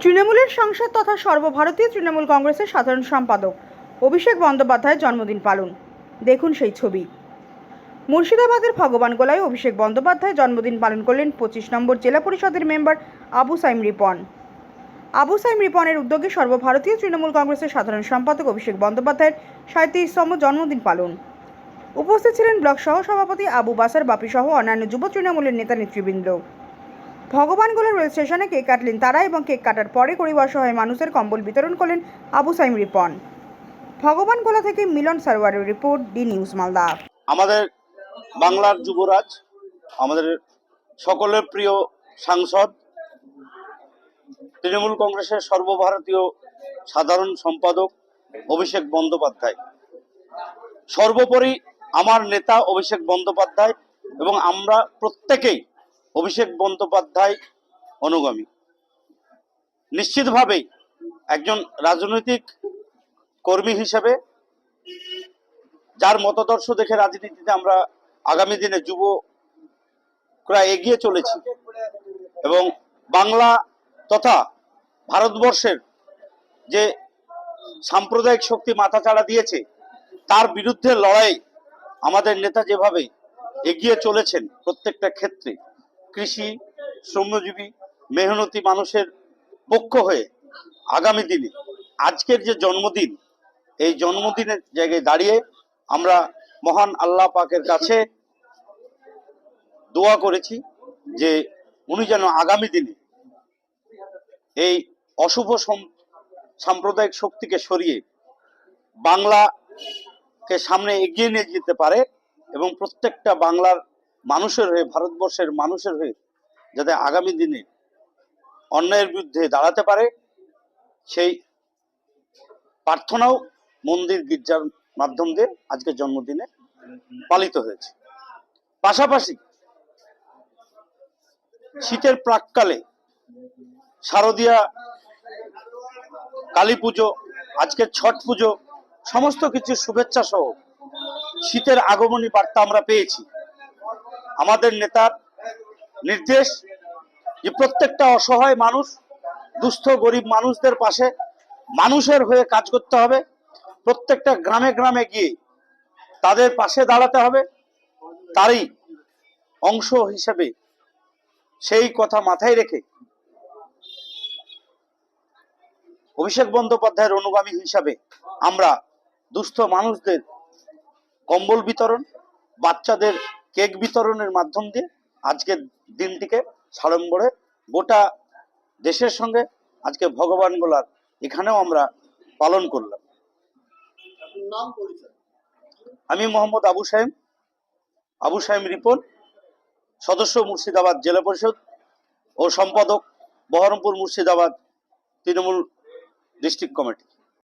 তৃণমূলের সাংসদ তথা সর্বভারতীয় তৃণমূল কংগ্রেসের সাধারণ সম্পাদক অভিষেক বন্দ্যোপাধ্যায়ের জন্মদিন পালন। দেখুন সেই ছবি। মুর্শিদাবাদের ভগবানগোলায় অভিষেক বন্দ্যোপাধ্যায় জন্মদিন পালন করলেন 25 নম্বর জেলা পরিষদের মেম্বার আবু সাইম রিপন। আবু সাইম রিপনের উদ্যোগে সর্বভারতীয় তৃণমূল কংগ্রেসের সাধারণ সম্পাদক অভিষেক বন্দ্যোপাধ্যায়ের 37তম জন্মদিন পালন। উপস্থিত ছিলেন ব্লক সহ সভাপতি আবু বাসার বাপি সহ অন্যান্য যুব তৃণমূলের নেতা নেতৃবৃন্দ। ভগবানগোলা রেল স্টেশনে কেক কাটলেন তারা এবং কেক কাটার পরে গরিব অসহায় মানুষের কম্বল বিতরণ করলেন আবু সাইম রিপন। ভগবানগোলা থেকে মিলন সারওয়ারের রিপোর্ট, ডি নিউজ মালদা। আমাদের বাংলার যুবরাজ, আমাদের সকলের প্রিয় সাংসদ, তৃণমূল কংগ্রেসের সর্বভারতীয় সাধারণ সম্পাদক অভিষেক বন্দ্যোপাধ্যায়, সর্বোপরি আমার নেতা অভিষেক বন্দ্যোপাধ্যায়, এবং আমরা প্রত্যেকেই অভিষেক বন্দ্যোপাধ্যায় অনুগামী। নিশ্চিতভাবেই একজন রাজনৈতিক কর্মী হিসেবে যার মতাদর্শ দেখে রাজনীতিতে আমরা আগামী দিনে যুবকরা এগিয়ে চলেছি এবং বাংলা তথা ভারতবর্ষের যে সাম্প্রদায়িক শক্তি মাথাচাড়া দিয়েছে তার বিরুদ্ধে লড়াই আমাদের নেতা যেভাবে এগিয়ে চলেছেন প্রত্যেকটা ক্ষেত্রে, কৃষি, শ্রমজীবী, মেহনতি মানুষের পক্ষ হয়ে আগামী দিনে আজকের যে জন্মদিন, এই জন্মদিনের জায়গায় দাঁড়িয়ে আমরা মহান আল্লাহ পাকের কাছে দোয়া করেছি যে উনি যেন আগামী দিনে এই অশুভ সাম্প্রদায়িক শক্তিকে সরিয়ে বাংলাকে সামনে এগিয়ে নিয়ে যেতে পারে এবং প্রত্যেকটা বাংলার মানুষের হয়ে, ভারতবর্ষের মানুষের হয়ে যাতে আগামী দিনে অন্যায়ের বিরুদ্ধে দাঁড়াতে পারে, সেই প্রার্থনাও মন্দির গির্জার মাধ্যম দিয়ে আজকে জন্মদিনে পালিত হয়েছে। পাশাপাশি শীতের প্রাককালে শারদীয়া, কালী পুজো, আজকে ছট পুজো, সমস্ত কিছু শুভেচ্ছা সহ শীতের আগমনী বার্তা আমরা পেয়েছি। আমাদের নেতার নির্দেশ যে প্রত্যেকটা অসহায় মানুষ, দুস্থ গরিব মানুষদের পাশে মানুষের হয়ে কাজ করতে হবে, প্রত্যেকটা গ্রামে গ্রামে গিয়ে তাদের পাশে দাঁড়াতে হবে। তারই অংশ হিসেবে সেই কথা মাথায় রেখে অভিষেক বন্দ্যোপাধ্যায়ের অনুগামী হিসাবে আমরা দুস্থ মানুষদের কম্বল বিতরণ, বাচ্চাদের কেক বিতরণের মাধ্যম দিয়ে আজকের দিনটিকে সাড়ম্বরে গোটা দেশের সঙ্গে আজকে ভগবানগোলার এখানেও আমরা পালন করলাম। আমি মোহাম্মদ আবু সাইম রিপন, সদস্য মুর্শিদাবাদ জেলা পরিষদ ও সম্পাদক বহরমপুর মুর্শিদাবাদ তৃণমূল ডিস্ট্রিক্ট কমিটি।